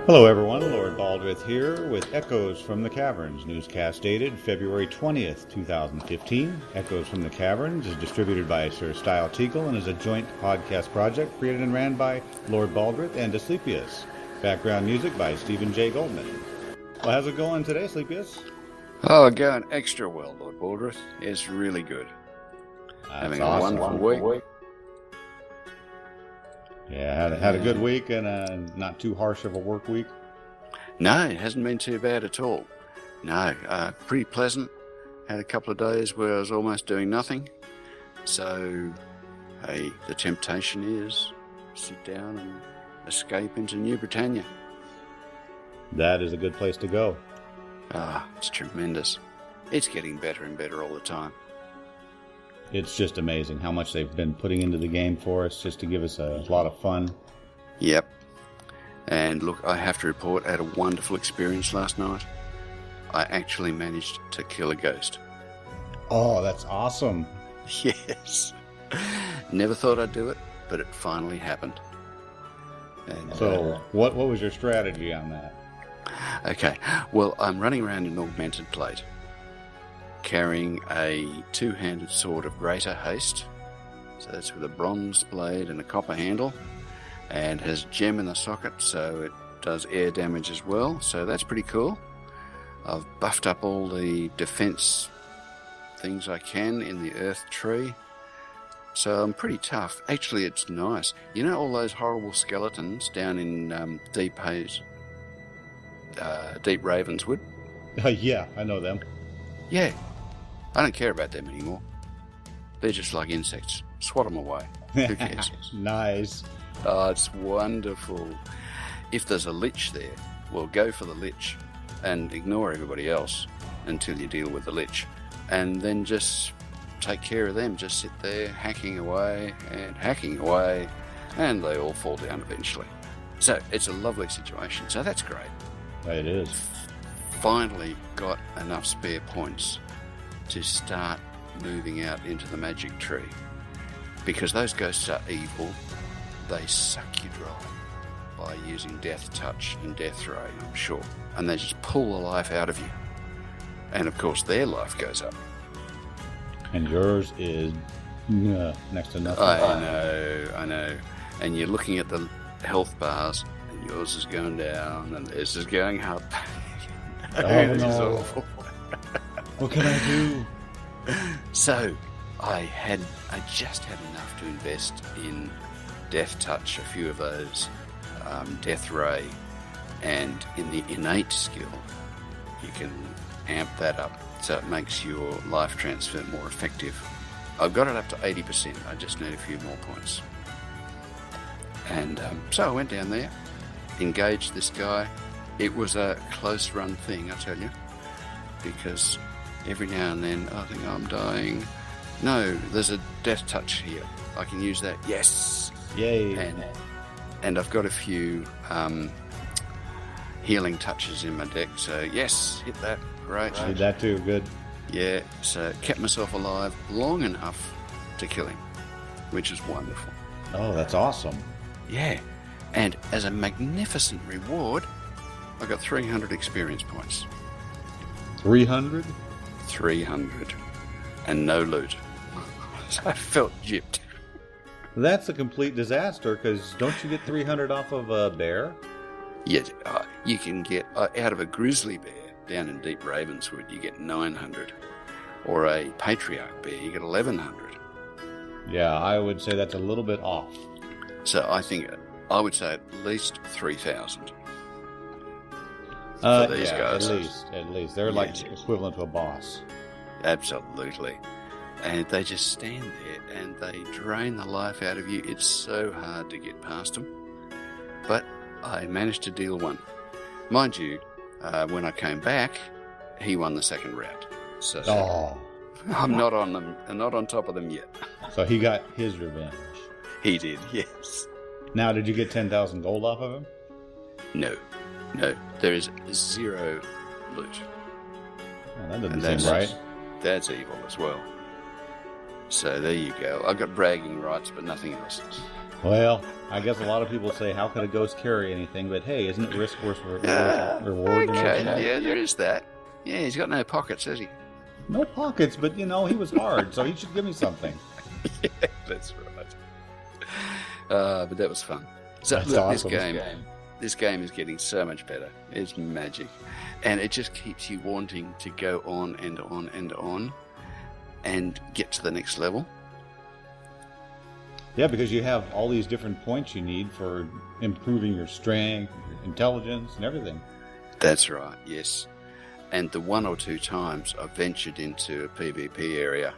Hello everyone, Lord Baldwith here with Echoes from the Caverns, newscast dated February 20th, 2015. Echoes from the Caverns is distributed by Sir Style Teagle and is a joint podcast project created and ran by Lord Baldwith and Asclepius. Background music by Stephen J. Goldman. Well, how's it going today, Asclepius? Oh, going extra well, Lord Baldwith. It's really good. Having awesome. a wonderful week. Yeah, had a good week and not too harsh of a work week. No, it hasn't been too bad at all. No, pretty pleasant. Had a couple of days where I was almost doing nothing. So, hey, the temptation is sit down and escape into New Britannia. That is a good place to go. It's tremendous. It's getting better and better all the time. It's just amazing how much they've been putting into the game for us just to give us a lot of fun. Yep. And look, I have to report, I had a wonderful experience last night. I actually managed to kill a ghost. Oh, that's awesome. Yes. Never thought I'd do it, but it finally happened. And, so, what was your strategy on that? Okay, well, I'm running around in augmented plate, carrying a two-handed sword of greater haste. So that's with a bronze blade and a copper handle, and has gem in the socket, so it does air damage as well. So that's pretty cool. I've buffed up all the defense things I can in the earth tree. So I'm pretty tough. Actually, it's nice. You know all those horrible skeletons down in Deep Ravenswood? Yeah, I know them. Yeah. I don't care about them anymore. They're just like insects. Swat them away. Who cares? Nice. Oh, it's wonderful. If there's a lich there, well, go for the lich and ignore everybody else until you deal with the lich. And then just take care of them. Just sit there hacking away, and they all fall down eventually. So it's a lovely situation. So that's great. It is. Finally got enough spare points to start moving out into the magic tree, because those ghosts are evil. They suck you dry by using death touch and death ray, I'm sure, and they just pull the life out of you, and of course their life goes up, and yours is next to nothing. I know, and you're looking at the health bars and yours is going down and theirs is going up. This is awful. What can I do? So, I just had enough to invest in Death Touch, a few of those, Death Ray, and in the innate skill, you can amp that up so it makes your life transfer more effective. I've got it up to 80%, I just need a few more points. And so I went down there, engaged this guy. It was a close run thing, I tell you, because every now and then I think I'm dying. No, there's a death touch here. I can use that. Yes! Yay! And I've got a few healing touches in my deck, so yes, hit that. Great. Did that too, good. Yeah, so kept myself alive long enough to kill him, which is wonderful. Oh, that's awesome. Yeah, and as a magnificent reward, I got 300 experience points. 300? 300. And no loot. So I felt gypped. That's a complete disaster, because don't you get 300 off of a bear? Yeah, you can get, out of a grizzly bear down in Deep Ravenswood, you get 900. Or a patriarch bear, you get 1100. Yeah, I would say that's a little bit off. So I would say at least 3,000. For these guys. At least. They're like equivalent to a boss. Absolutely. And they just stand there and they drain the life out of you. It's so hard to get past them. But I managed to deal one. Mind you, when I came back, he won the second round. So I'm not on them, not on top of them yet. So he got his revenge. He did, yes. Now, did you get 10,000 gold off of him? No. There is 0 loot. Oh, that doesn't seem right. That's evil as well. So there you go. I got bragging rights, but nothing else. Well, I guess a lot of people say, how could a ghost carry anything? But hey, isn't it risk worth reward? Okay, yeah, there is that. Yeah, he's got no pockets, has he? No pockets, but he was hard, so he should give me something. Yeah, that's right. But that was fun. So That's look, awesome. this game is getting so much better. It's magic. And it just keeps you wanting to go on and on and on and get to the next level. Yeah, because you have all these different points you need for improving your strength, your intelligence, and everything. That's right, yes. And the one or two times I've ventured into a PvP area,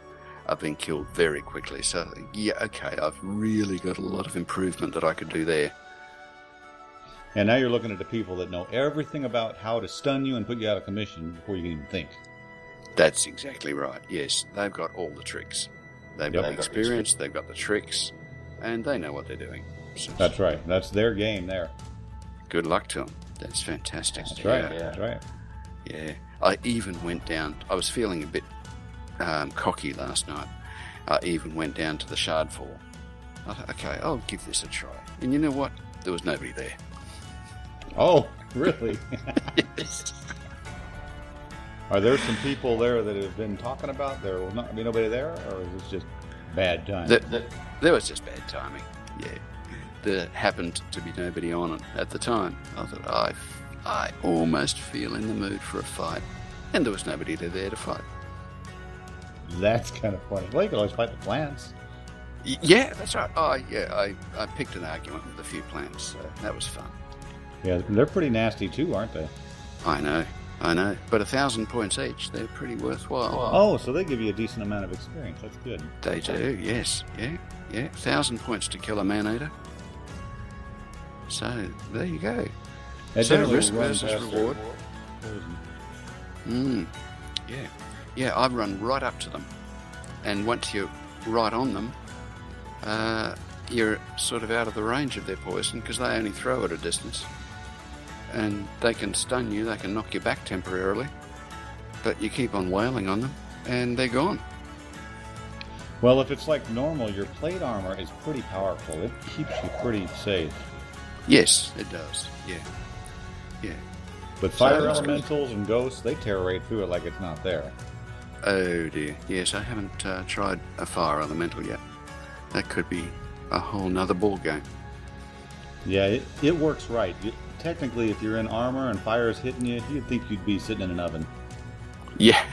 I've been killed very quickly. So, yeah, okay, I've really got a lot of improvement that I could do there. And now you're looking at the people that know everything about how to stun you and put you out of commission before you can even think. That's exactly right, yes. They've got all the tricks. They've got the experience, they've got the tricks, and they know what they're doing. So, that's right. That's their game there. Good luck to them. That's fantastic. That's right. Yeah. That's right. Yeah. I even went down, I was feeling a bit cocky last night. I even went down to the Shard Fall. I thought, okay, I'll give this a try. And you know what? There was nobody there. Oh, really? Yes. Are there some people there that have been talking about there will not be nobody there, or is this just bad timing? There was just bad timing, yeah. There happened to be nobody on it at the time. I thought, I almost feel in the mood for a fight. And there was nobody there to fight. That's kind of funny. Well, you can always fight the plants. Yeah, that's right. Oh, yeah, I picked an argument with a few plants, so that was fun. Yeah, they're pretty nasty too, aren't they? I know. But 1,000 points each, they're pretty worthwhile. Oh, so they give you a decent amount of experience. That's good. They do, yes. Yeah. 1,000 points to kill a man-eater. So, there you go. So, risk versus reward. Yeah, I run right up to them. And once you're right on them, you're sort of out of the range of their poison because they only throw at a distance. And they can stun you, they can knock you back temporarily, but you keep on wailing on them, and they're gone. Well, if it's like normal, your plate armor is pretty powerful. It keeps you pretty safe. Yes, it does. Yeah. But fire elementals and ghosts, they tear right through it like it's not there. Oh dear. Yes, I haven't tried a fire elemental yet. That could be a whole nother ball game. Yeah, it works right. Technically, if you're in armor and fire is hitting you, you'd think you'd be sitting in an oven. Yeah.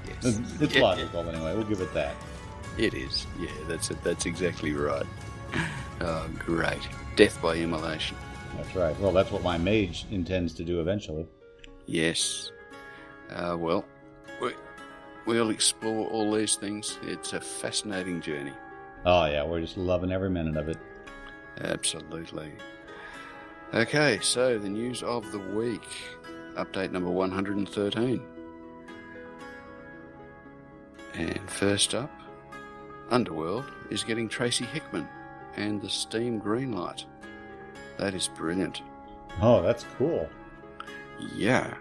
Yes. It's logical anyway, we'll give it that. It is. Yeah, that's exactly right. Oh, great. Death by immolation. That's right. Well, that's what my mage intends to do eventually. Yes. Well, we'll explore all these things. It's a fascinating journey. Oh, yeah, we're just loving every minute of it. Absolutely. Okay, so the news of the week. Update number 113. And first up, Underworld is getting Tracy Hickman and the Steam Greenlight. That is brilliant. Oh, that's cool. Yeah.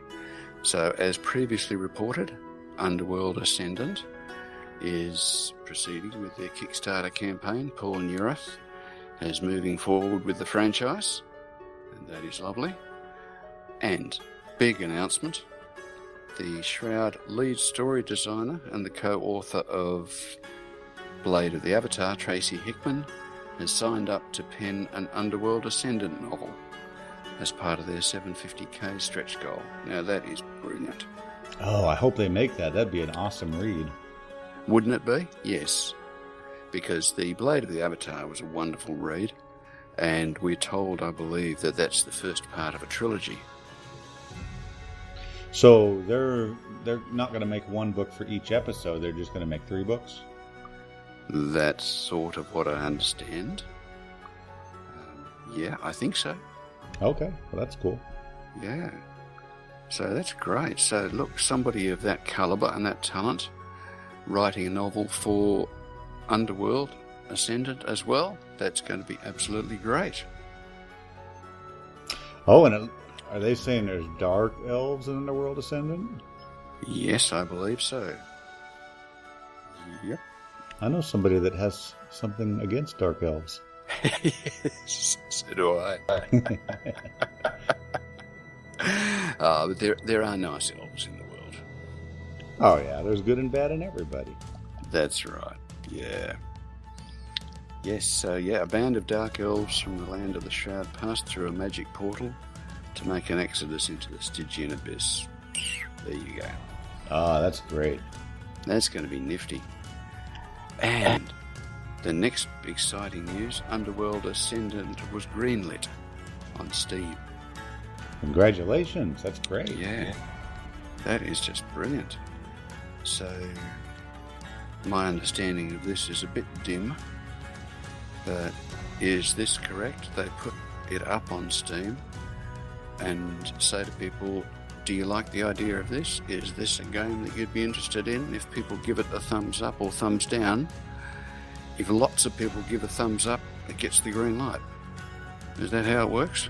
So, as previously reported, Underworld Ascendant is proceeding with their Kickstarter campaign. Paul Neurath is moving forward with the franchise, and that is lovely. And big announcement, the Shroud lead story designer and the co-author of Blade of the Avatar, Tracy Hickman, has signed up to pen an Underworld Ascendant novel as part of their 750k stretch goal. Now that is brilliant. Oh, I hope they make that. That'd be an awesome read. Wouldn't it be? Yes. Because the Blade of the Avatar was a wonderful read, and we're told, I believe, that that's the first part of a trilogy. So they're not going to make one book for each episode. They're just going to make 3 books? That's sort of what I understand. Yeah, I think so. Okay, well that's cool. Yeah. So that's great. So look, somebody of that caliber and that talent writing a novel for Underworld Ascendant as well, that's going to be absolutely great. Oh, and are they saying there's dark elves in Underworld Ascendant? Yes, I believe so. Yep. I know somebody that has something against dark elves. Yes, so do I. But there are nice elves in the world. Oh yeah, there's good and bad in everybody. That's right. Yeah. Yes, so a band of dark elves from the land of the Shroud passed through a magic portal to make an exodus into the Stygian abyss. There you go. That's great. That's going to be nifty. And the next exciting news, Underworld Ascendant was greenlit on Steam. Congratulations, that's great. Yeah, that is just brilliant. So, my understanding of this is a bit dim, but is this correct? They put it up on Steam and say to people, do you like the idea of this? Is this a game that you'd be interested in? If people give it a thumbs up or thumbs down, if lots of people give a thumbs up, it gets the green light. Is that how it works?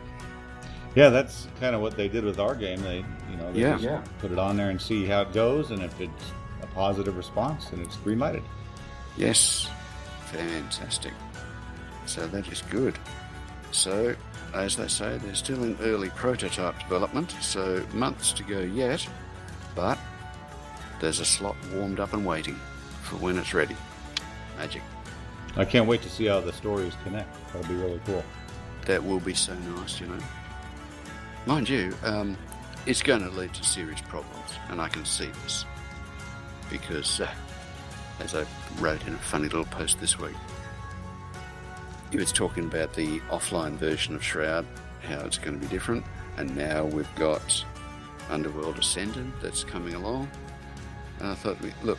Yeah, that's kind of what they did with our game. They just Yeah. put it on there and see how it goes, and if it's a positive response, then it's green lighted. Yes, fantastic. So that is good. So, as they say, they're still in early prototype development, so months to go yet, but there's a slot warmed up and waiting for when it's ready. Magic. I can't wait to see how the stories connect. That'll be really cool. That will be so nice, you know. Mind you, it's going to lead to serious problems, and I can see this. Because, as I wrote in a funny little post this week, he was talking about the offline version of Shroud, how it's going to be different, and now we've got Underworld Ascendant that's coming along. And I thought, look,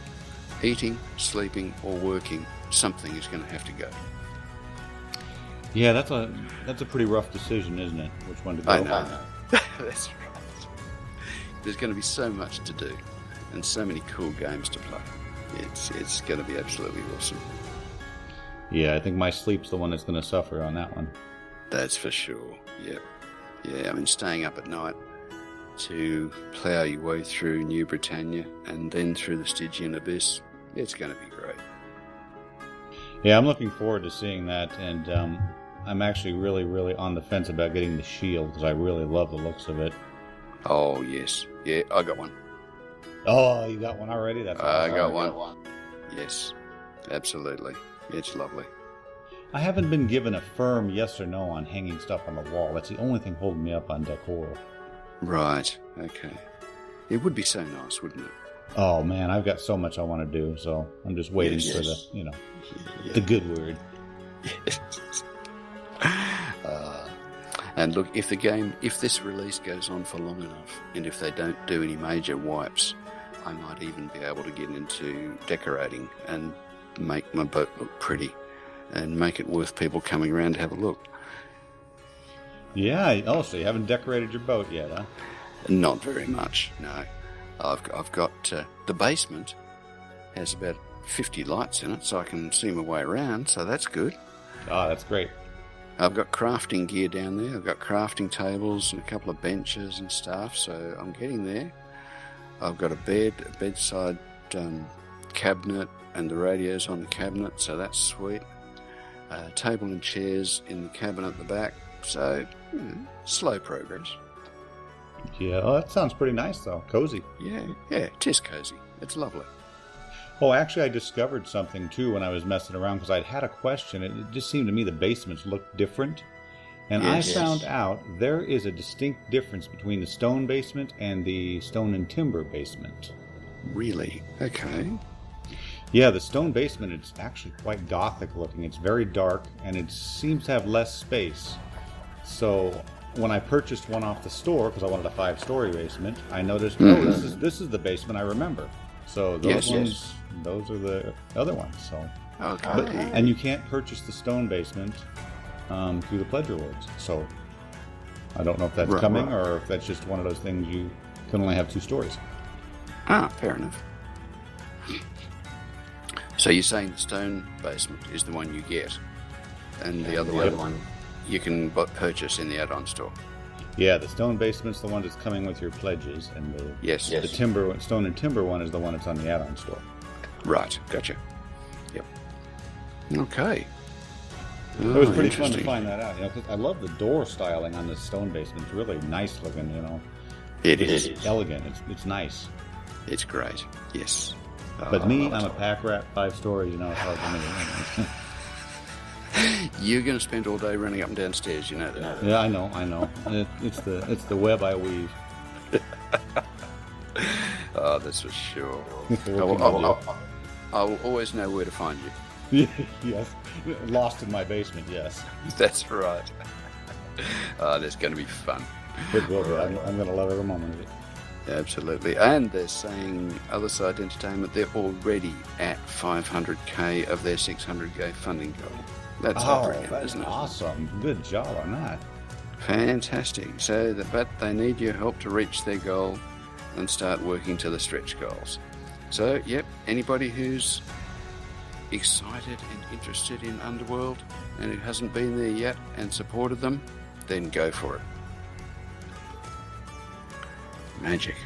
eating, sleeping, or working, something is going to have to go. Yeah, that's a pretty rough decision, isn't it? Which one to go? I know. That's right. There's going to be so much to do, and so many cool games to play. It's going to be absolutely awesome. Yeah, I think my sleep's the one that's going to suffer on that one. That's for sure. Yep. Yeah, I mean, staying up at night to plough your way through New Britannia and then through the Stygian Abyss, it's going to be great. Yeah, I'm looking forward to seeing that, and I'm actually really, really on the fence about getting the shield, because I really love the looks of it. Oh, yes. Yeah, I got one. Oh, you got one already? That's awesome. I got one. Yes, absolutely. It's lovely. I haven't been given a firm yes or no on hanging stuff on the wall. That's the only thing holding me up on decor. Right, okay. It would be so nice, wouldn't it? Oh, man, I've got so much I want to do, so I'm just waiting for the good word. Yes. And look, if this release goes on for long enough, and if they don't do any major wipes, I might even be able to get into decorating and make my boat look pretty and make it worth people coming around to have a look. Yeah, oh, so you haven't decorated your boat yet, huh? Not very much, no. I've got the basement has about 50 lights in it, so I can see my way around, so that's good. Oh, that's great. I've got crafting gear down there. I've got crafting tables and a couple of benches and stuff, so I'm getting there. I've got a bedside cabinet, and the radio's on the cabinet, so that's sweet. Table and chairs in the cabinet at the back, so slow progress. Yeah, oh, that sounds pretty nice, though. Cozy. Yeah, it is cozy. It's lovely. Oh, actually, I discovered something, too, when I was messing around, because I'd had a question. It just seemed to me the basements looked different. And I found out there is a distinct difference between the stone basement and the stone and timber basement. Really? Okay. Yeah, the stone basement, it's actually quite gothic looking. It's very dark, and it seems to have less space. So when I purchased one off the store, because I wanted a 5-story basement, I noticed, this is the basement I remember. So those those are the other ones. So, okay. And you can't purchase the stone basement through the Pledge Rewards. So I don't know if that's coming or if that's just one of those things you can only have 2 stories. Ah, fair enough. So you're saying the stone basement is the one you get, and the other one you can purchase in the add-on store. Yeah, the stone basement's the one that's coming with your pledges, and the timber, stone and timber one is the one that's on the add-on store. Right, gotcha. Yep. Okay. It was pretty fun to find that out. 'Cause I love the door styling on the stone basement. It's really nice looking. It's elegant. It's nice. It's great. Yes. But I'm a pack rat, 5 stories. It's hard for me. You're going to spend all day running up and down stairs. You know that. Yeah, I know. It's the web I weave. Oh, that's for sure. I will always know where to find you. Yes. Lost in my basement, yes. That's right. That's going to be fun. It will be. I'm going to love every moment of it. Absolutely. And they're saying Other Side Entertainment, they're already at 500k of their 600k funding goal. That's brilliant, isn't it? Awesome. Good job on that. Fantastic. But they need your help to reach their goal and start working to the stretch goals. So, yep, anybody who's excited and interested in Underworld and who hasn't been there yet and supported them, then go for it. Magic.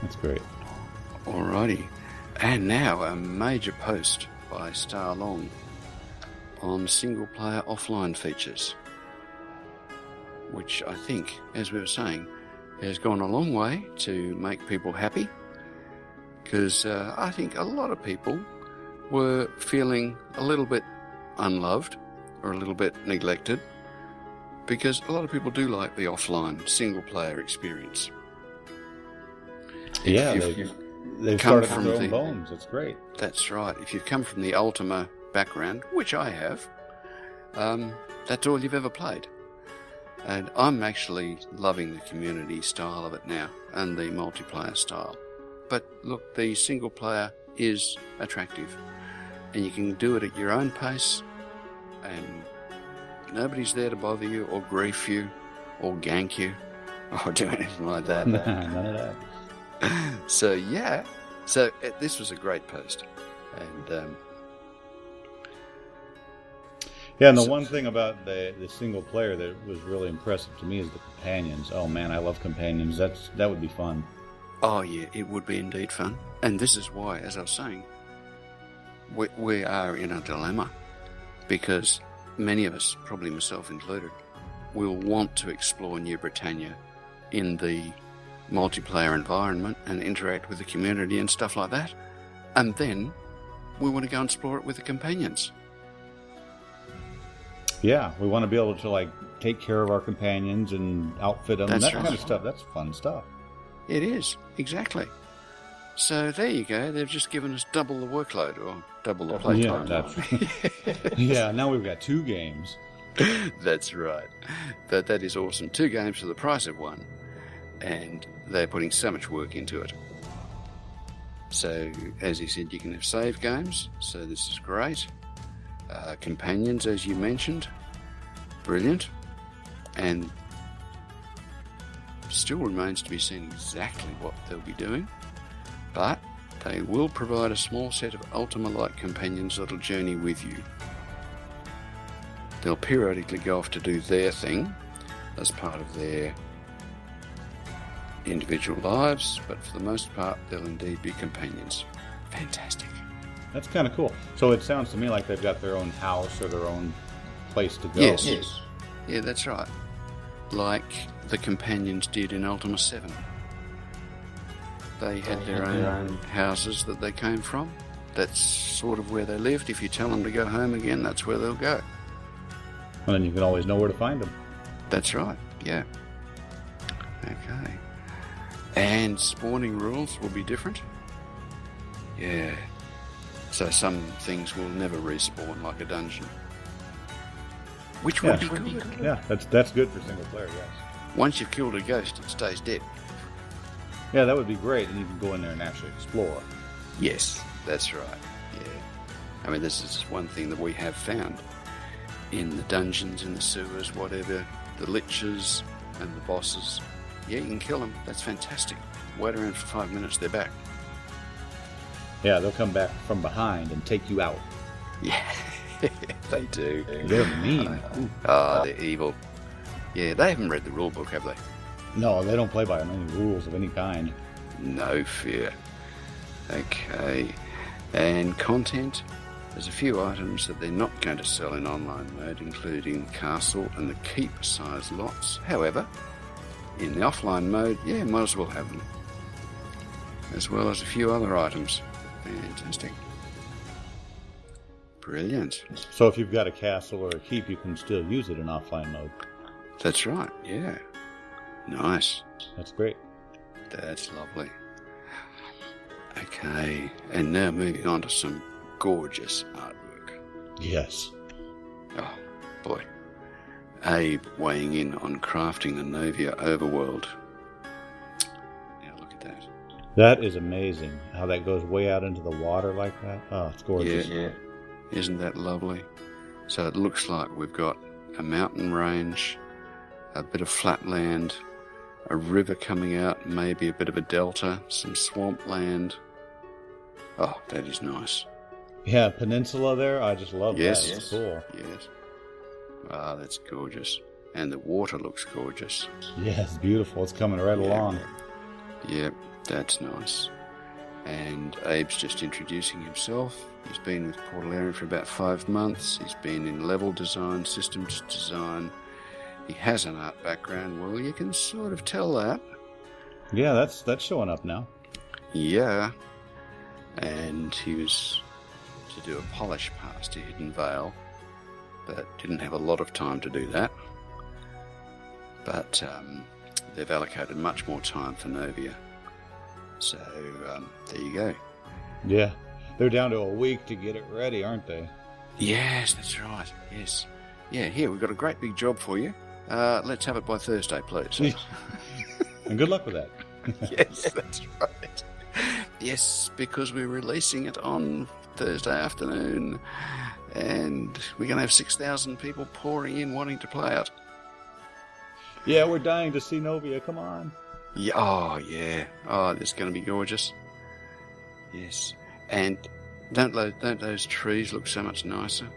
That's great. Alrighty. And now a major post by Star Long on single-player offline features, which I think, as we were saying, has gone a long way to make people happy, because I think a lot of people were feeling a little bit unloved or a little bit neglected, because a lot of people do like the offline single-player experience. Yeah, they've started from their own bones. It's great. That's right. If you've come from the Ultima background, which I have, that's all you've ever played. And I'm actually loving the community style of it now and the multiplayer style. But look, the single player is attractive and you can do it at your own pace and nobody's there to bother you or grief you or gank you or do anything like that. None of that. So, yeah. So, this was a great post. And and the one thing about the single player that was really impressive to me is the companions. Oh man, I love companions. That would be fun. Oh yeah, it would be indeed fun. And this is why, as I was saying, we are in a dilemma, because many of us, probably myself included, will want to explore New Britannia in the multiplayer environment and interact with the community and stuff like that. And then we want to go and explore it with the companions. Yeah, we want to be able to take care of our companions and outfit them. That's kind of stuff. That's fun stuff. It is, exactly. So there you go. They've just given us double the workload or double the playtime. Yeah, now we've got 2 games. That's right. That is awesome. 2 games for the price of 1. And they're putting so much work into it. So, as he said, you can have save games. So this is great. Companions, as you mentioned, brilliant, and still remains to be seen exactly what they'll be doing, but they will provide a small set of Ultima-like companions that'll journey with you. They'll periodically go off to do their thing as part of their individual lives, but for the most part they'll indeed be companions. Fantastic. That's kind of cool. So it sounds to me like they've got their own house or their own place to go. Yes. Yeah, that's right. Like the companions did in Ultima 7. They had their own houses that they came from. That's sort of where they lived. If you tell them to go home again, that's where they'll go. And then you can always know where to find them. That's right, yeah. Okay. And spawning rules will be different. Yeah. So some things will never respawn, like a dungeon. Which would be good. Yeah, that's good for single player, yes. Once you've killed a ghost, it stays dead. Yeah, that would be great, and you can go in there and actually explore. Yes, that's right. Yeah. I mean, this is one thing that we have found in the dungeons, in the sewers, whatever, the liches and the bosses. Yeah, you can kill them. That's fantastic. Wait around for 5 minutes, they're back. Yeah, they'll come back from behind and take you out. Yeah, they do. They're mean. They're evil. Yeah, they haven't read the rule book, have they? No, they don't play by any rules of any kind. No fear. Okay. And content, There's a few items that they're not going to sell in online mode, including the castle and the keep size lots. However, in the offline mode, yeah, might as well have them. As well as a few other items. Fantastic. Brilliant. So if you've got a castle or a keep, you can still use it in offline mode. That's right, yeah. Nice. That's great. That's lovely. Okay, and now moving on to some gorgeous artwork. Yes. Oh, boy. Abe weighing in on crafting the Novia Overworld. Now look at that. That is amazing, how that goes way out into the water like that. Oh, it's gorgeous. Yeah. Isn't that lovely? So it looks like we've got a mountain range, a bit of flat land, a river coming out, maybe a bit of a delta, some swamp land. Oh, that is nice. Yeah, peninsula there. I just love that. Yes. It's cool. Yes. Ah, that's gorgeous. And the water looks gorgeous. Yeah, it's beautiful. It's coming right along. Yep, that's nice. And Abe's just introducing himself. He's been with Portalarian for about 5 months. He's been in level design, systems design. He has an art background. Well, you can sort of tell that. Yeah, that's showing up now. Yeah. And he was to do a polish pass to Hidden Vale, but didn't have a lot of time to do that. But they've allocated much more time for Novia. So there you go. Yeah, they're down to a week to get it ready, aren't they? Yes, that's right. Yes. Yeah, here, we've got a great big job for you. Let's have it by Thursday, please. And good luck with that. Yes, that's right. Yes, because we're releasing it on Thursday afternoon, and we're going to have 6,000 people pouring in wanting to play it. Yeah, we're dying to see Novia. Come on. Yeah. Oh, yeah. Oh, it's going to be gorgeous. Yes. And don't those trees look so much nicer?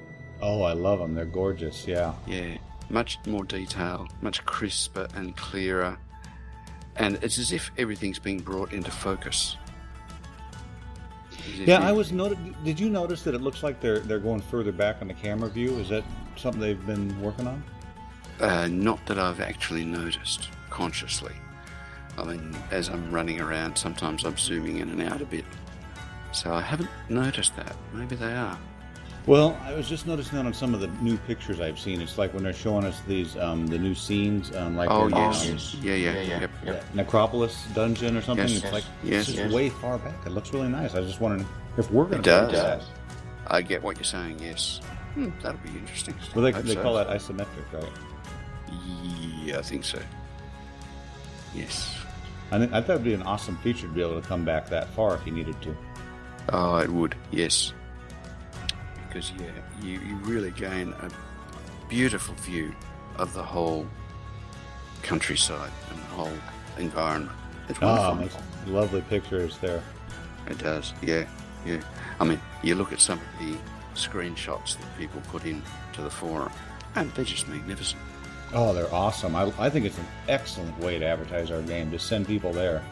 Oh, I love them. They're gorgeous. Yeah. Yeah. Much more detail, much crisper and clearer. And it's as if everything's being brought into focus. Yeah, did you notice that it looks like they're going further back on the camera view? Is that something they've been working on? Not that I've actually noticed consciously. I mean, as I'm running around, sometimes I'm zooming in and out a bit. So I haven't noticed that. Maybe they are. Well, I was just noticing that on some of the new pictures I've seen. It's like when they're showing us these the new scenes, like Yep. Necropolis dungeon or something. Yes. It's like Yes. it's just way far back. It looks really nice. I was just wondering if we're going It to does. do that. I get what you're saying. Yes. That'll be interesting. Well, they Hope so. call that isometric, right? Yeah, I think so. Yes. I thought it'd be an awesome feature to be able to come back that far if you needed to. Oh, it would. Yes. Because you really gain a beautiful view of the whole countryside and the whole environment. It's wonderful. Makes lovely pictures there. It does. Yeah. I mean, you look at some of the screenshots that people put into the forum, and they're just magnificent. Oh, they're awesome. I think it's an excellent way to advertise our game. Just send people there.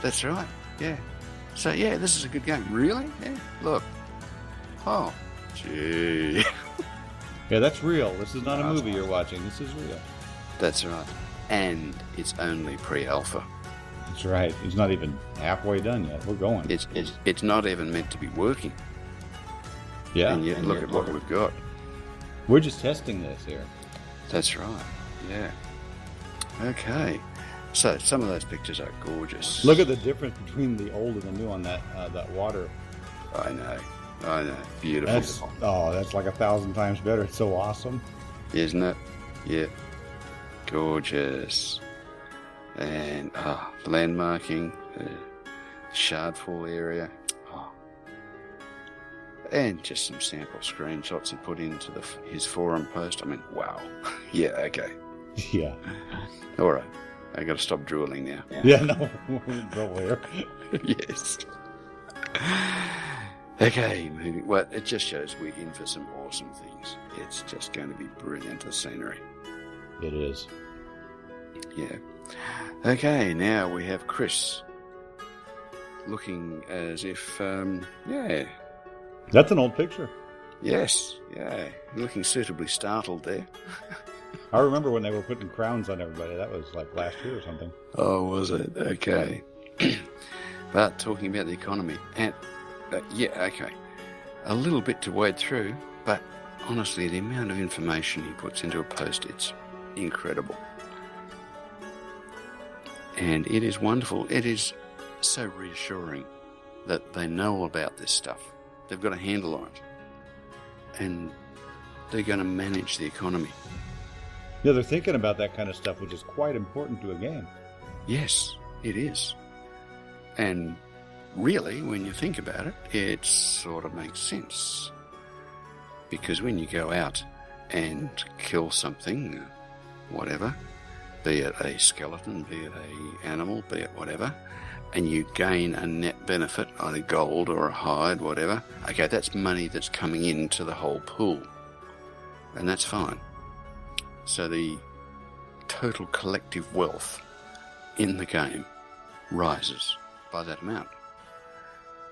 That's right. Yeah. So yeah, this is a good game. Really? Yeah. Look. Oh. Gee. Yeah, that's real. This is not a movie you're watching. This is real. That's right. And it's only pre-alpha. That's right. It's not even halfway done yet. We're going. It's not even meant to be working. Yeah. And yet look at what we've got. We're just testing this here. That's right. Yeah. Okay. So some of those pictures are gorgeous. Look at the difference between the old and the new on that water. I know. Beautiful. That's like 1,000 times better. It's so awesome. Isn't it? Yeah. Gorgeous. And landmarking, Shardfall area. Oh. And just some sample screenshots he put into his forum post. I mean, wow. Yeah, okay. Yeah. All right. I got to stop drooling now. Yeah, no. Go here. Yes. Okay, moving. Well, it just shows we're in for some awesome things. It's just going to be brilliant, the scenery. It is. Yeah. Okay, now we have Chris looking as if, That's an old picture. Yes, yeah. You're looking suitably startled there. I remember when they were putting crowns on everybody. That was like last year or something. Oh, was it? Okay. But talking about the economy, and okay. A little bit to wade through, but honestly, the amount of information he puts into a post, it's incredible. And it is wonderful. It is so reassuring that they know about this stuff. They've got a handle on it. And they're going to manage the economy. Yeah, they're thinking about that kind of stuff, which is quite important to a game. Yes, it is. And really, when you think about it, it sort of makes sense. Because when you go out and kill something, whatever, be it a skeleton, be it an animal, be it whatever, and you gain a net benefit, either gold or a hide, whatever, okay, that's money that's coming into the whole pool. And that's fine. So the total collective wealth in the game rises by that amount.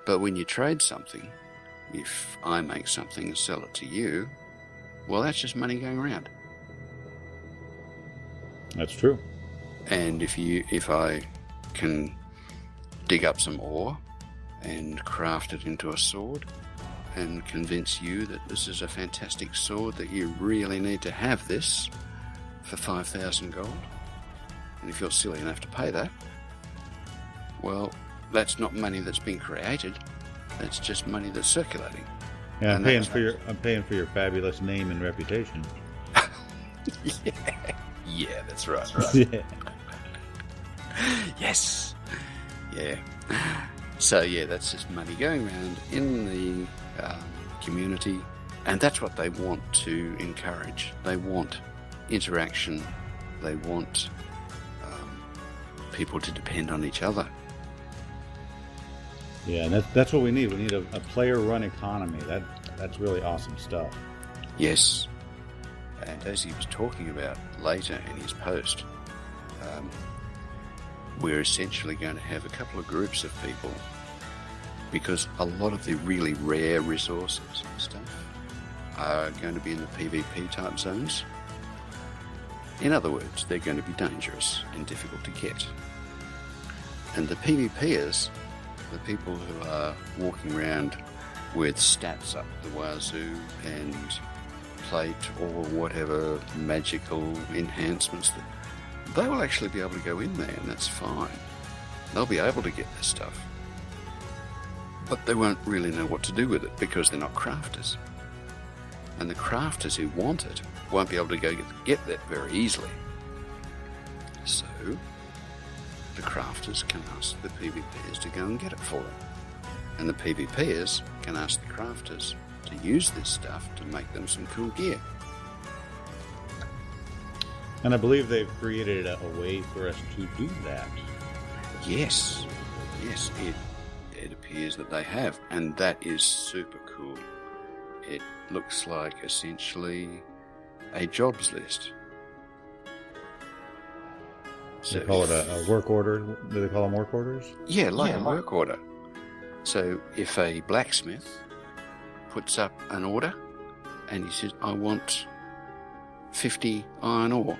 But when you trade something, if I make something and sell it to you, well, that's just money going around. That's true. And if I can dig up some ore and craft it into a sword and convince you that this is a fantastic sword, that you really need to have this for 5,000 gold, and if you're silly enough to pay that, well, that's not money that's been created. That's just money that's circulating. Yeah, I'm paying for your fabulous name and reputation. Yeah, that's right. Yeah. Yes. Yeah. So yeah, that's just money going around in the community, and that's what they want to encourage. They want interaction. They want people to depend on each other. Yeah, and that's what we need. We need a player-run economy. That's really awesome stuff. Yes. And as he was talking about later in his post, we're essentially going to have a couple of groups of people, because a lot of the really rare resources and stuff are going to be in the PvP type zones. In other words, they're going to be dangerous and difficult to get. And the PvPers, the people who are walking around with stats up the wazoo and plate or whatever magical enhancements, they will actually be able to go in there, and that's fine. They'll be able to get this stuff. But they won't really know what to do with it because they're not crafters. And the crafters who want it won't be able to go get that very easily. So the crafters can ask the PvPers to go and get it for them. And the PvPers can ask the crafters to use this stuff to make them some cool gear. And I believe they've created a way for us to do that. Yes, it appears that they have, and that is super cool. It looks like essentially a jobs list. So they call it a work order. Do they call them work orders? Yeah, like a work order. So if a blacksmith puts up an order and he says, I want 50 iron ore,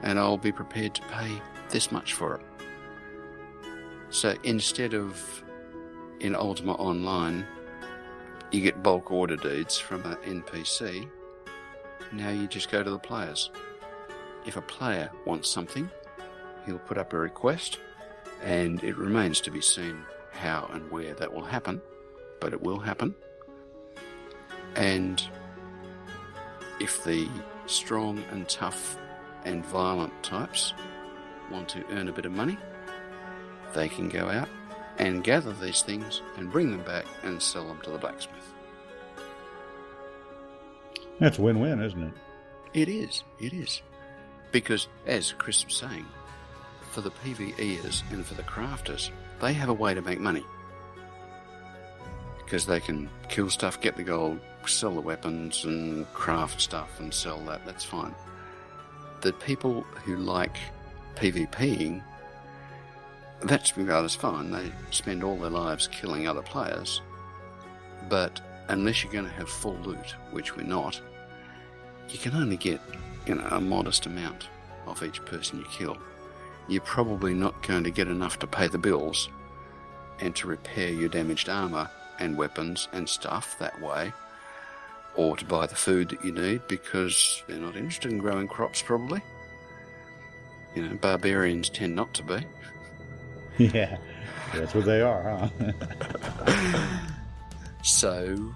and I'll be prepared to pay this much for it. So instead of in Ultima Online, you get bulk order deeds from an NPC, now you just go to the players. If a player wants something, he'll put up a request, and it remains to be seen how and where that will happen, but it will happen. And if the strong and tough and violent types want to earn a bit of money, they can go out and gather these things and bring them back and sell them to the blacksmith. That's win-win, isn't it? It is. Because, as Chris was saying, for the PvEers and for the crafters, they have a way to make money. Because they can kill stuff, get the gold, sell the weapons and craft stuff and sell that, that's fine. The people who like PvPing, that's fine. They spend all their lives killing other players, but unless you're going to have full loot, which we're not, you can only get, a modest amount of each person you kill. You're probably not going to get enough to pay the bills and to repair your damaged armor and weapons and stuff that way, or to buy the food that you need, because they're not interested in growing crops probably. Barbarians tend not to be. Yeah, that's what they are, huh? So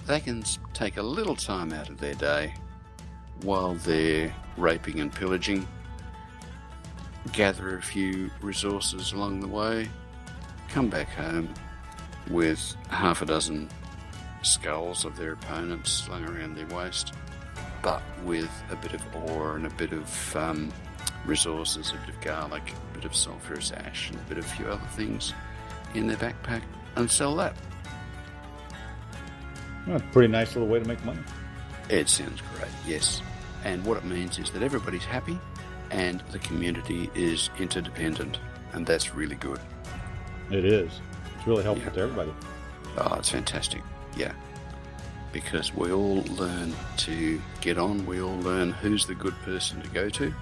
they can take a little time out of their day while they're raping and pillaging, gather a few resources along the way, come back home with half a dozen skulls of their opponents slung around their waist, but with a bit of ore and a bit of resources, a bit of garlic, a bit of sulphurous ash, and a bit of a few other things in their backpack, and sell that. Well, pretty nice little way to make money. It sounds great, yes. And what it means is that everybody's happy and the community is interdependent, and that's really good. It is. It's really helpful to everybody. Oh, it's fantastic, yeah. Because we all learn to get on, we all learn who's the good person to go to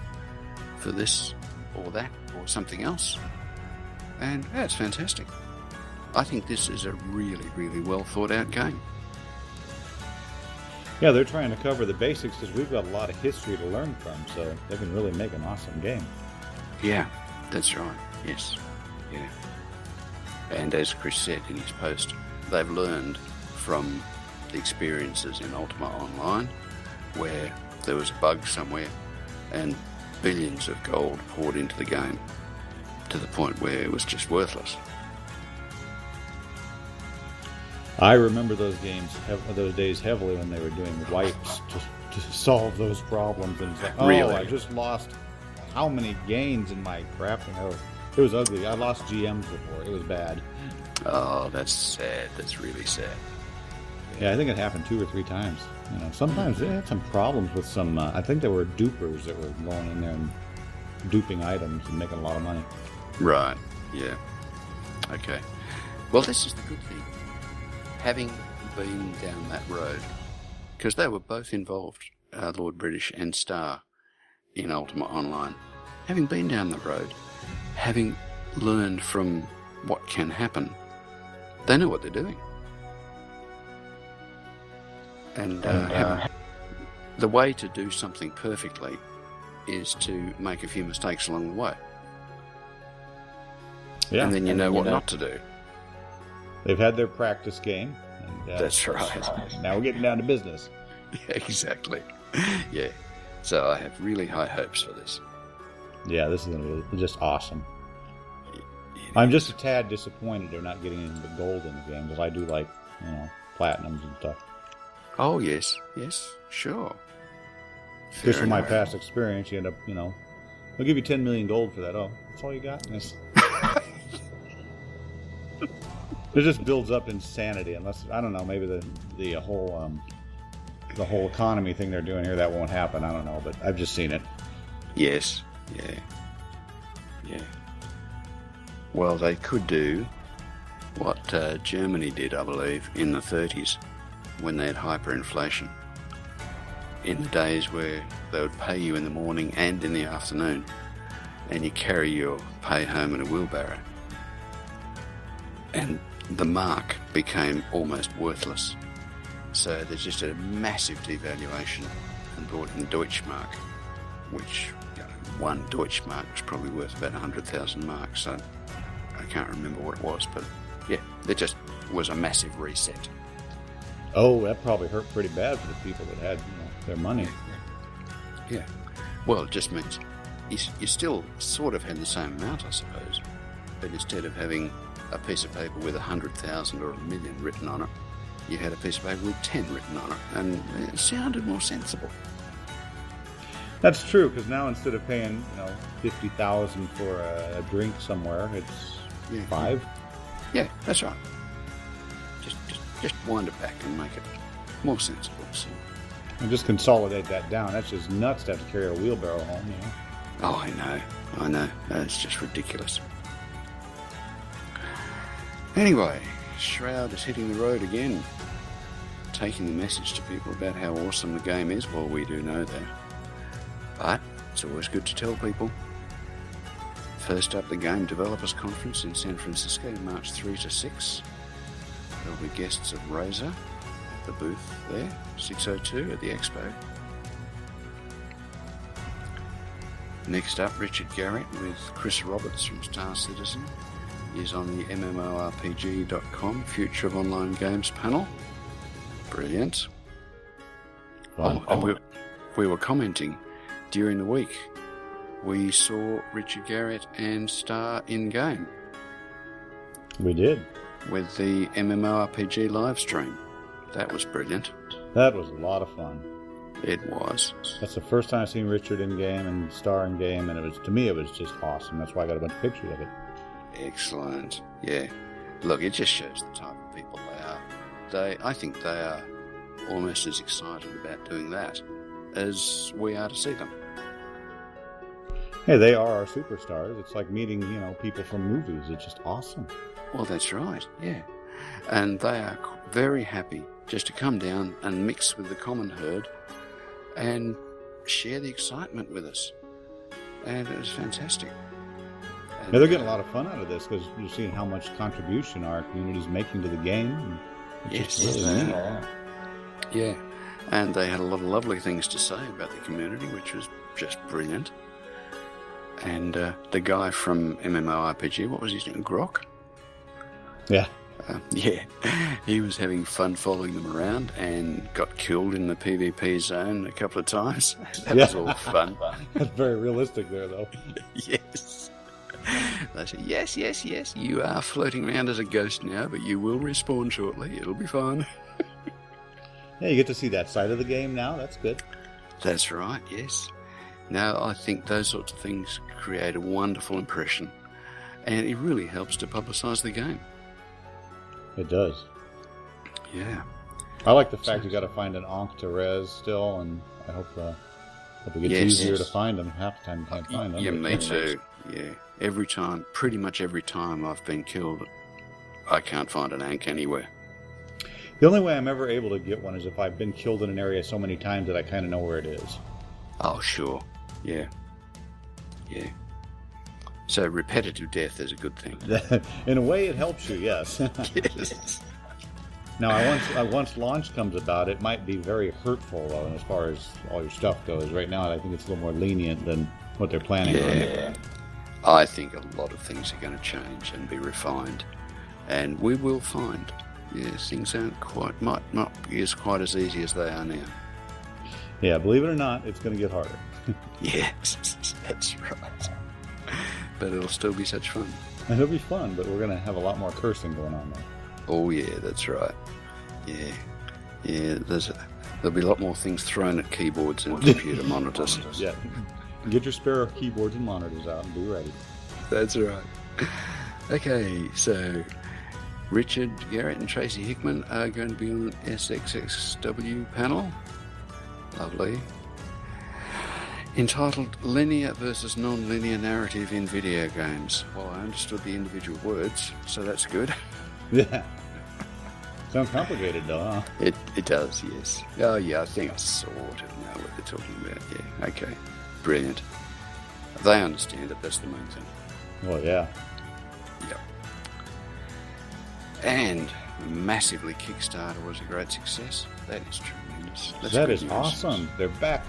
for this or that or something else. And yeah, it's fantastic. I think this is a really, really well thought out game. Yeah, they're trying to cover the basics because we've got a lot of history to learn from, so they can really make an awesome game. Yeah, that's right, yes. Yeah. And as Chris said in his post, they've learned from the experiences in Ultima Online, where there was a bug somewhere and billions of gold poured into the game to the point where it was just worthless. I remember those days heavily when they were doing wipes to solve those problems. And it's like, oh, really? I just lost how many gains in my crafting? It was ugly. I lost GMs before. It was bad. Oh, that's sad. That's really sad. Yeah, I think it happened 2 or 3 times. Sometimes they had some problems with some. I think there were dupers that were going in there and duping items and making a lot of money. Right. Yeah. Okay. Well, this is the good thing. Having been down that road, because they were both involved, Lord British and Star, in Ultima Online. Having been down the road, having learned from what can happen, they know what they're doing. And the way to do something perfectly is to make a few mistakes along the way. Yeah, and then you know what not to do. They've had their practice game. And, that's right. Now we're getting down to business. Yeah, exactly. Yeah. So I have really high hopes for this. Yeah, this is going to be just awesome. I'm just a tad disappointed they're not getting into the gold in the game, because I do like, platinums and stuff. Oh, yes. Yes, sure. Just from my past experience, you end up, they'll give you 10 million gold for that. Oh, that's all you got? Yes. It just builds up insanity, unless, I don't know, maybe the whole economy thing they're doing here, that won't happen. I don't know, but I've just seen it. Yes. Yeah. Yeah. Well, they could do what Germany did, I believe, in the 30s, when they had hyperinflation. In the days where they would pay you in the morning and in the afternoon, and you carry your pay home in a wheelbarrow. And the mark became almost worthless. So there's just a massive devaluation and brought in the Deutschmark, which one Deutschmark was probably worth about 100,000 marks. So I can't remember what it was, but yeah, there just was a massive reset. Oh, that probably hurt pretty bad for the people that had their money. Yeah. Well, it just means you still sort of had the same amount, I suppose, but instead of having a piece of paper with 100,000 or 1 million written on it, you had a piece of paper with 10 written on it, and it sounded more sensible. That's true, because now instead of paying 50,000 for a drink somewhere, it's 5. Yeah, that's right. Just wind it back and make it more sensible. So. And just consolidate that down. That's just nuts to have to carry a wheelbarrow home. Oh, I know. That's just ridiculous. Anyway, Shroud is hitting the road again. taking the message to people about how awesome the game is. Well, we do know that. But it's always good to tell people. First up, the Game Developers Conference in San Francisco, March 3 to 6. There'll be guests of Razer at the booth there, 602 at the Expo. Next up, Richard Garrett with Chris Roberts from Star Citizen is on the MMORPG.com Future of Online Games panel. Brilliant. And we were commenting during the week. We saw Richard Garrett and Star in-game. We did. With the MMORPG live stream. That was brilliant. That was a lot of fun. It was. That's the first time I've seen Richard in-game and Star in-game, and to me, it was just awesome. That's why I got a bunch of pictures of it. Excellent. Yeah. Look, it just shows the type of people they are. I think they are almost as excited about doing that as we are to see them. Hey, they are our superstars. It's like meeting, people from movies. It's just awesome. Well, that's right, yeah. And they are very happy just to come down and mix with the common herd and share the excitement with us. And it was fantastic. And, they're getting a lot of fun out of this because you're seeing how much contribution our community is making to the game. Yes, really neat. Yeah. And they had a lot of lovely things to say about the community, which was just brilliant. And the guy from MMORPG, what was his name? Grok? Yeah. Yeah, he was having fun following them around and got killed in the PvP zone a couple of times. That was all fun. That's very realistic there, though. Yes. They said, yes, you are floating around as a ghost now, but you will respawn shortly. It'll be fine. Yeah, you get to see that side of the game now. That's good. That's right, yes. Now, I think those sorts of things create a wonderful impression, and it really helps to publicise the game. It does. Yeah. I like the fact you got to find an Ankh to res still, and I hope it gets easier to find them. Half the time you can't find them. Yeah, me too. Yeah. Pretty much every time I've been killed, I can't find an Ankh anywhere. The only way I'm ever able to get one is if I've been killed in an area so many times that I kind of know where it is. Oh, sure. Yeah. Yeah. So repetitive death is a good thing. In a way, it helps you, yes. Yes. Now, once launch comes about, it might be very hurtful, though, as far as all your stuff goes. Right now, I think it's a little more lenient than what they're planning on. Yeah. I think a lot of things are going to change and be refined. And we will find, things might not be quite as easy as they are now. Yeah, believe it or not, it's going to get harder. Yes, that's right. But it'll still be such fun. It'll be fun, but we're going to have a lot more cursing going on there. Oh, yeah, that's right. Yeah. Yeah, there'll be a lot more things thrown at keyboards and computer monitors. Yeah. Get your spare keyboards and monitors out and be ready. That's right. Okay, so Richard Garrett and Tracy Hickman are going to be on the SXSW panel. Lovely. Entitled Linear versus Non-Linear Narrative in Video Games. Well, I understood the individual words, so that's good. Yeah. Sounds complicated, though, huh? It does, yes. Oh, yeah, I think I sort of know what they're talking about. Yeah, okay. Brilliant. They understand it, that's the main thing. Well, yeah. Yep. And massively, Kickstarter was a great success. That is tremendous. That is awesome. They're back.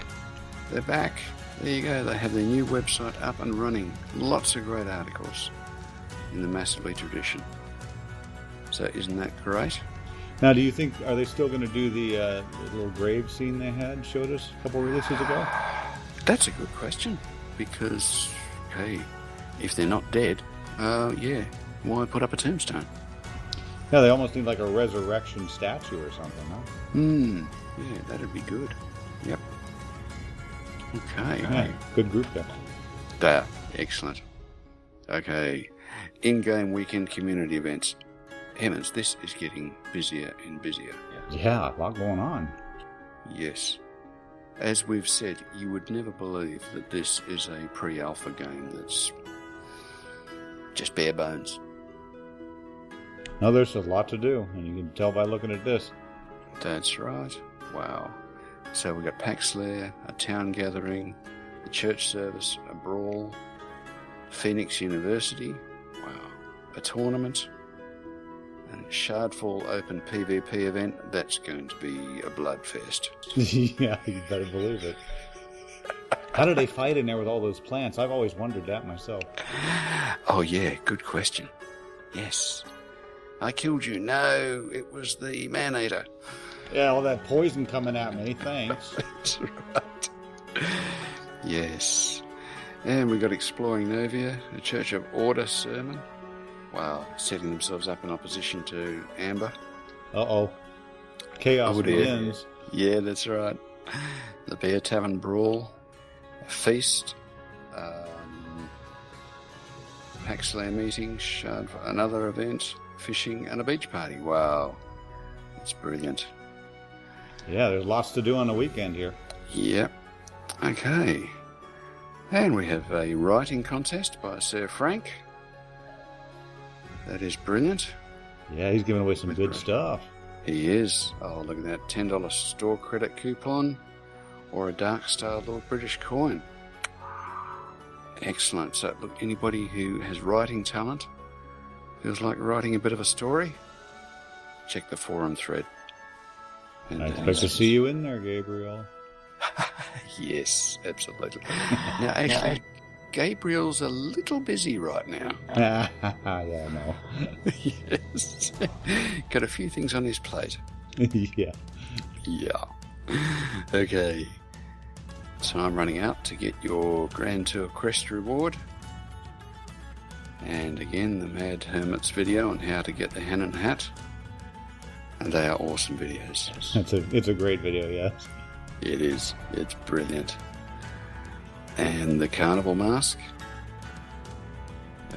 They're back. There you go. They have their new website up and running. Lots of great articles in the Massively tradition. So isn't that great? Now, do you think, are they still going to do the little grave scene they showed us a couple releases ago? That's a good question. Because, hey, if they're not dead, why put up a tombstone? Yeah, they almost need like a resurrection statue or something, huh? Yeah, that'd be good. Yep. Okay. Yeah, good group there. There. Excellent. Okay. In-game weekend community events. Heavens, this is getting busier and busier. Yeah, a lot going on. Yes. As we've said, you would never believe that this is a pre-alpha game that's just bare bones. No, there's a lot to do, and you can tell by looking at this. That's right. Wow. So we got Pax Lair, a town gathering, a church service, a brawl, Phoenix University, wow, a tournament, and a Shardfall Open PvP event. That's going to be a bloodfest. Yeah, you better believe it. How do they fight in there with all those plants? I've always wondered that myself. Oh yeah, good question. Yes. I killed you. No, it was the man-eater. Yeah, all that poison coming at me, thanks. That's right. Yes. And we got Exploring Novia, a Church of Order sermon. Wow, setting themselves up in opposition to Amber. Uh-oh. Chaos begins. Yeah, that's right. The Bear Tavern Brawl, a feast, Pax Lair meeting, Shard, another event, fishing, and a beach party. Wow, that's brilliant. Yeah, there's lots to do on the weekend here. Yep. Okay. And we have a writing contest by Sir Frank. That is brilliant. Yeah, he's giving away some good stuff. He is. Oh, look at that. $10 store credit coupon or a Dark Star Lord British coin. Excellent. So, look, anybody who has writing talent, feels like writing a bit of a story, check the forum thread. And I expect to see you in there, Gabriel. Yes, absolutely. Now, actually, Gabriel's a little busy right now. Yeah, I know. Yes. Got a few things on his plate. Yeah. Yeah. Okay. So I'm running out to get your Grand Tour Crest reward. And again, the Mad Hermit's video on how to get the Hannon hat. And they are awesome videos. It's a great video, yes. It is. It's brilliant. And the Carnival Mask.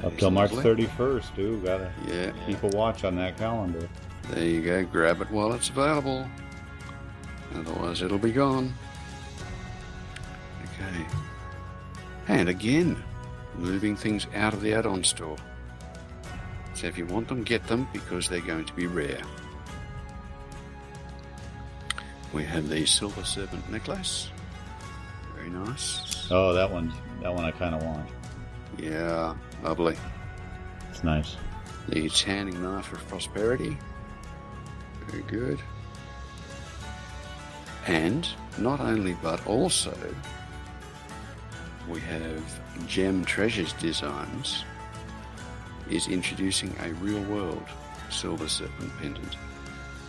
Up till March 31st, dude. Gotta keep a watch on that calendar. There you go. Grab it while it's available. Otherwise, it'll be gone. Okay. And again, moving things out of the add-on store. So if you want them, get them because they're going to be rare. We have the Silver Serpent necklace. Very nice. Oh, that one I kind of want. Yeah, lovely. It's nice. The Tanning Knife of Prosperity. Very good. And not only, but also, we have Gem Treasures Designs is introducing a real-world Silver Serpent pendant,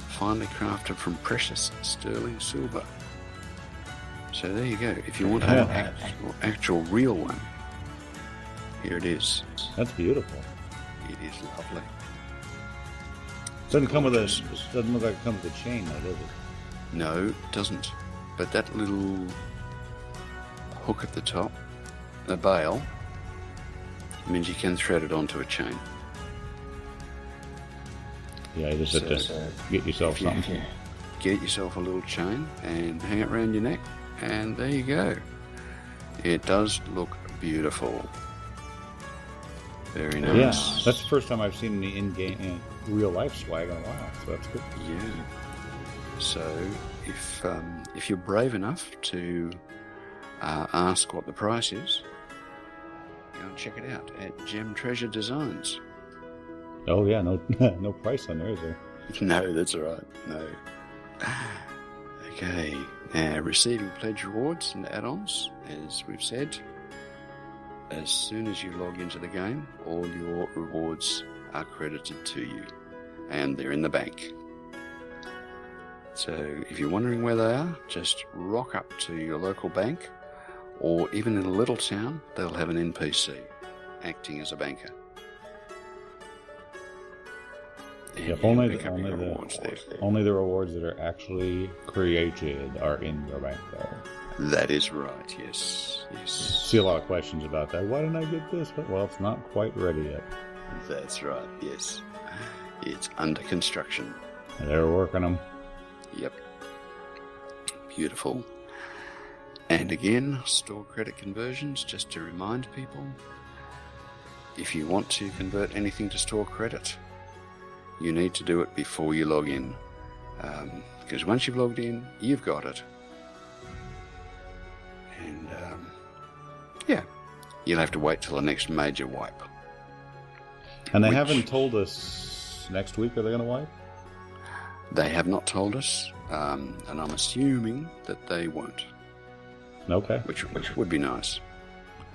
finely crafted from precious sterling silver. So there you go. If you want an actual real one, here it is. That's beautiful. It is lovely. Doesn't look like it comes with a chain, though, does it? No, it doesn't. But that little hook at the top, the bail, means you can thread it onto a chain. Yeah, you just have to get yourself something. Get yourself a little chain and hang it around your neck, and there you go. It does look beautiful. Very nice. Yeah, that's the first time I've seen the in-game, real-life swag in a while, so that's good. Yeah. So, if you're brave enough to ask what the price is, go and check it out at Gem Treasure Designs. Oh yeah, no price on there, is there? No, that's all right. No. Okay. Now, receiving pledge rewards and add-ons, as we've said. As soon as you log into the game, all your rewards are credited to you, and they're in the bank. So if you're wondering where they are, just rock up to your local bank, or even in a little town, they'll have an NPC acting as a banker. Yep, only the rewards that are actually created are in your bank, though. That is right, yes. See a lot of questions about that. Why didn't I get this? Well, it's not quite ready yet. That's right, yes. It's under construction. They're working them. Yep. Beautiful. And again, store credit conversions, just to remind people, if you want to convert anything to store credit, you need to do it before you log in. Because once you've logged in, you've got it. And, you'll have to wait till the next major wipe. And they haven't told us next week, are they going to wipe? They have not told us, and I'm assuming that they won't. Okay. Which would be nice.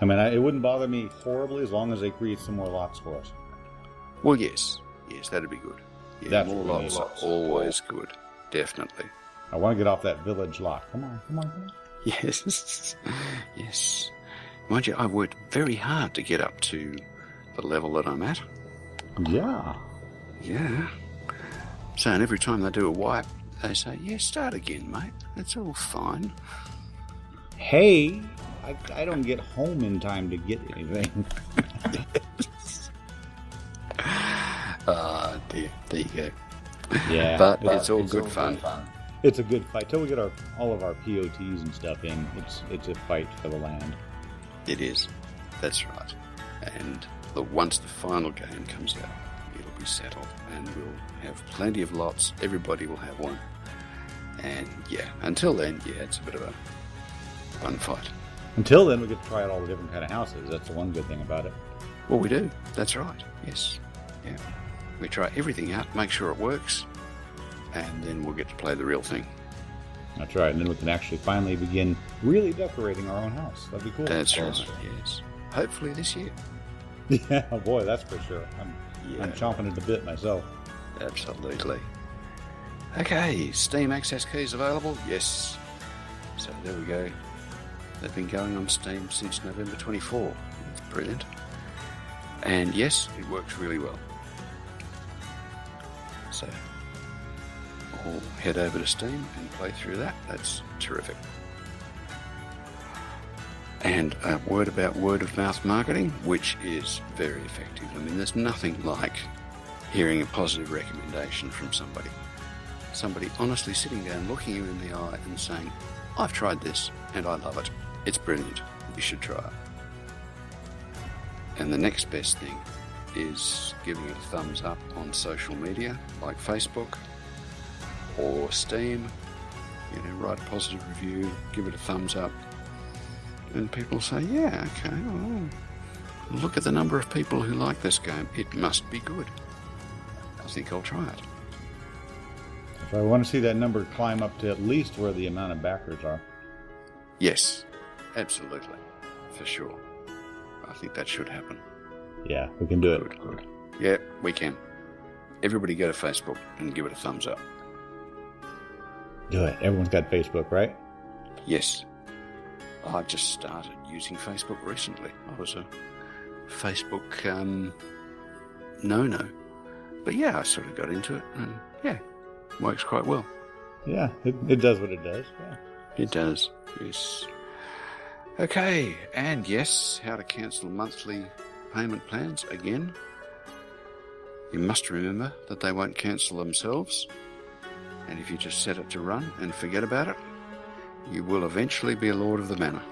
I mean, it wouldn't bother me horribly as long as they create some more lots for us. Well, yes, that'd be good. Yeah, That's more really lots are always good, definitely. I want to get off that village lot. Come on. Yes, yes. Mind you, I've worked very hard to get up to the level that I'm at. Yeah. Yeah. So, and every time they do a wipe, they say, start again, mate. It's all fine. Hey, I don't get home in time to get anything. Ah, dear. There you go. Yeah. But it's all good fun. It's a good fight. Till we get all of our POTs and stuff in, it's a fight for the land. It is. That's right. And once the final game comes out, it'll be settled, and we'll have plenty of lots. Everybody will have one. And until then, it's a bit of a fun fight. Until then, we get to try out all the different kind of houses. That's the one good thing about it. Well, we do. That's right. Yes. Yeah. We try everything out, make sure it works, and then we'll get to play the real thing. That's right. And then we can actually finally begin really decorating our own house. That'd be cool. That's right. Yes. Hopefully this year. Yeah, boy, that's for sure. I'm chomping at the bit myself. Absolutely. Okay, Steam access keys available? Yes. So there we go. They've been going on Steam since November 24. That's brilliant. And yes, it works really well. So I'll head over to Steam and play through that. That's terrific. And a word about word-of-mouth marketing, which is very effective. I mean, there's nothing like hearing a positive recommendation from somebody. Somebody honestly sitting down, looking you in the eye and saying, I've tried this and I love it. It's brilliant. You should try it. And the next best thing is giving it a thumbs up on social media like Facebook or Steam. Write a positive review, give it a thumbs up. And people say, okay, look at the number of people who like this game. It must be good. I think I'll try it. If I want to see that number climb up to at least where the amount of backers are. Yes, absolutely. For sure. I think that should happen. Yeah, we can do it. Good. Yeah, we can. Everybody go to Facebook and give it a thumbs up. Do it. Everyone's got Facebook, right? Yes. I just started using Facebook recently. I was a Facebook no-no. But I sort of got into it and works quite well. Yeah, it does what it does. Yeah. It does, yes. Okay, and yes, how to cancel monthly payment plans again. You must remember that they won't cancel themselves. And if you just set it to run and forget about it, you will eventually be a lord of the manor.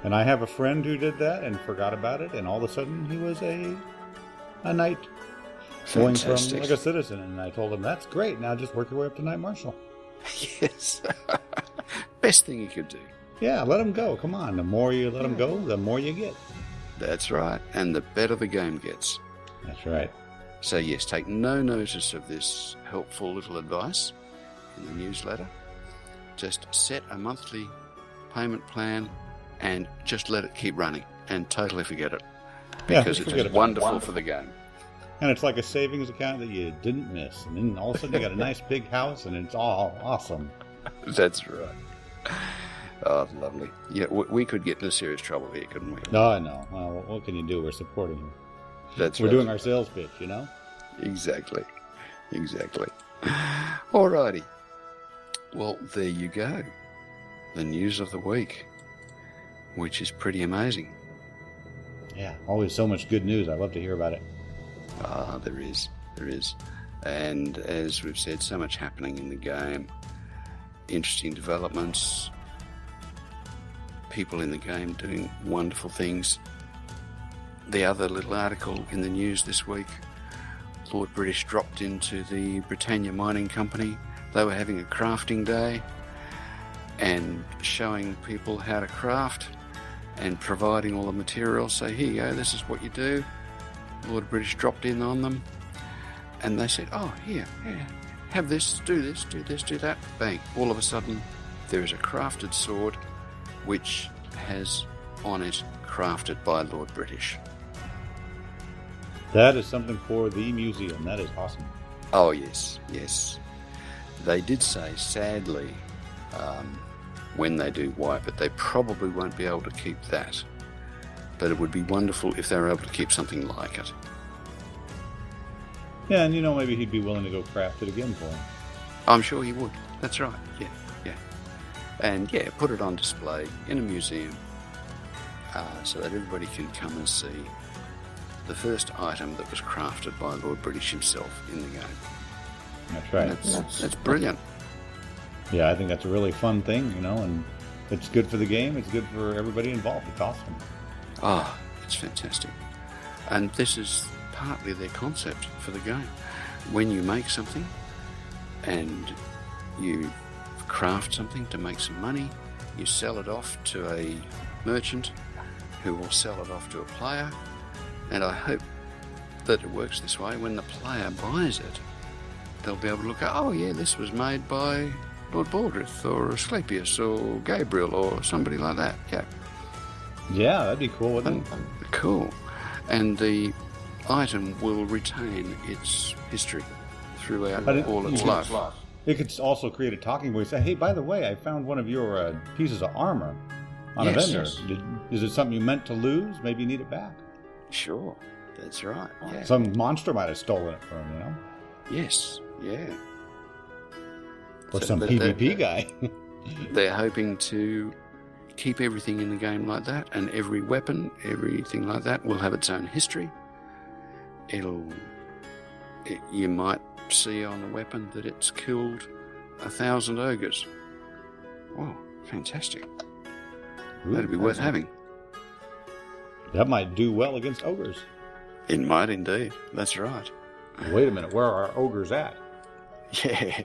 And I have a friend who did that and forgot about it, and all of a sudden he was a knight. Going from like a citizen, and I told him, that's great, now just work your way up to Knight Marshal. Yes. Best thing you could do. Yeah, let him go. Come on. The more you let him go, the more you get. That's right. And the better the game gets. That's right. So yes, take no notice of this helpful little advice in the newsletter. Just set a monthly payment plan and just let it keep running and totally forget it. Because it's just wonderful for the game. And it's like a savings account that you didn't miss. And then all of a sudden you got a nice big house and it's all awesome. That's right. Oh, lovely. Yeah, we could get into serious trouble here, couldn't we? No. Well, what can you do? We're supporting you. We're doing our sales pitch, Exactly. Alrighty. Well, there you go. The news of the week, which is pretty amazing. Yeah, always so much good news. I love to hear about it. There is. And as we've said, so much happening in the game. Interesting developments. People in the game doing wonderful things. The other little article in the news this week, Lord British dropped into the Britannia Mining Company. They were having a crafting day and showing people how to craft and providing all the materials. So here you go, this is what you do. Lord British dropped in on them and they said, oh, here, have this, do that. Bang. All of a sudden, there is a crafted sword which has on it crafted by Lord British. That is something for the museum. That is awesome. Oh, yes. They did say, sadly, when they do wipe it, they probably won't be able to keep that. But it would be wonderful if they were able to keep something like it. Yeah, and maybe he'd be willing to go craft it again for him. I'm sure he would. That's right. Yeah. And put it on display in a museum so that everybody can come and see the first item that was crafted by Lord British himself in the game. That's right. That's brilliant. Yeah, I think that's a really fun thing, and it's good for the game. It's good for everybody involved. It's awesome. Oh, it's fantastic. And this is partly their concept for the game. When you make something and you craft something to make some money, you sell it off to a merchant who will sell it off to a player, and I hope that it works this way. When the player buys it, they'll be able to look at, oh yeah, this was made by Lord Baldrith or Asclepius or Gabriel or somebody like that. Yeah, that'd be cool, wouldn't it? Cool. And the item will retain its history throughout all its life. It could also create a talking voice. Say, hey, by the way, I found one of your pieces of armor on a vendor. Is it something you meant to lose? Maybe you need it back. Sure, that's right. Yeah. Some monster might have stolen it from him, Yes, yeah. Or some PvP guy. They're hoping to keep everything in the game like that, and every weapon, everything like that will have its own history. You might see on the weapon that it's killed 1,000 ogres. Wow, fantastic. Ooh, that'd be worth having. That might do well against ogres. It might indeed. That's right. Wait a minute, where are ogres at? Yeah,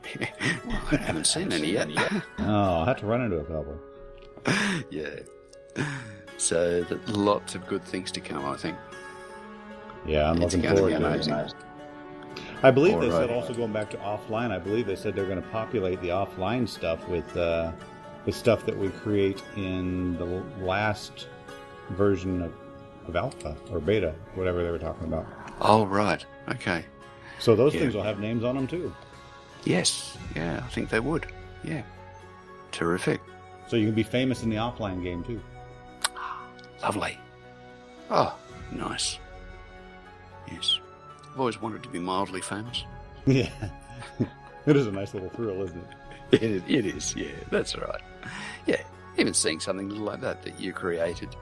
well, I haven't seen any yet. Oh, I'll have to run into a couple. Yeah. So, lots of good things to come, I think. Yeah, I'm looking forward to it. I believe they said, also going back to offline, I believe they said they're going to populate the offline stuff with stuff that we create in the last version of alpha or beta, whatever they were talking about. Oh, right. Okay. So those things will have names on them too. Yes. Yeah, I think they would. Yeah. Terrific. So you can be famous in the offline game too. Lovely. Oh, nice. Yes. I've always wanted to be mildly famous. Yeah. It is a nice little thrill, isn't it? It is, yeah. That's right. Yeah. Even seeing something little like that you created,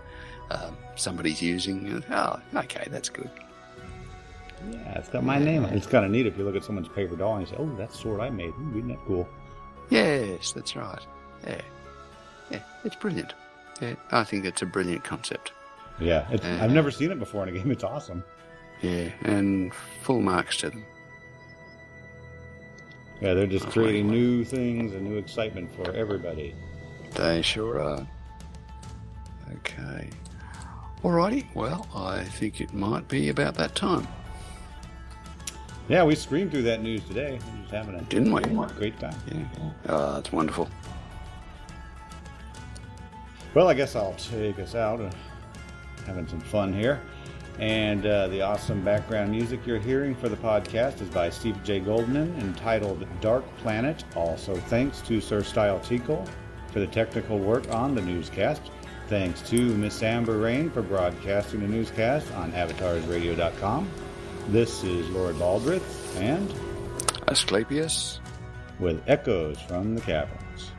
somebody's using, oh, okay, that's good. Yeah, it's got my name on it. It's kind of neat if you look at someone's paper doll and you say, oh, that's the sword I made. Ooh, isn't that cool? Yes, that's right. Yeah. Yeah, it's brilliant. Yeah, I think it's a brilliant concept. Yeah, I've never seen it before in a game. It's awesome. Yeah, and full marks to them. Yeah, they're just creating new things and new excitement for everybody. They sure are. Okay. Alrighty, well, I think it might be about that time. Yeah, we screamed through that news today. We're just having a great time. Yeah. It's wonderful. Well, I guess I'll take us out. Having some fun here. And the awesome background music you're hearing for the podcast is by Steve J. Goldman, entitled Dark Planet. Also, thanks to Sir Style Tickle for the technical work on the newscast. Thanks to Miss Amber Rain for broadcasting the newscast on avatarsradio.com. This is Lord Baldrith and Asclepius with Echoes from the Caverns.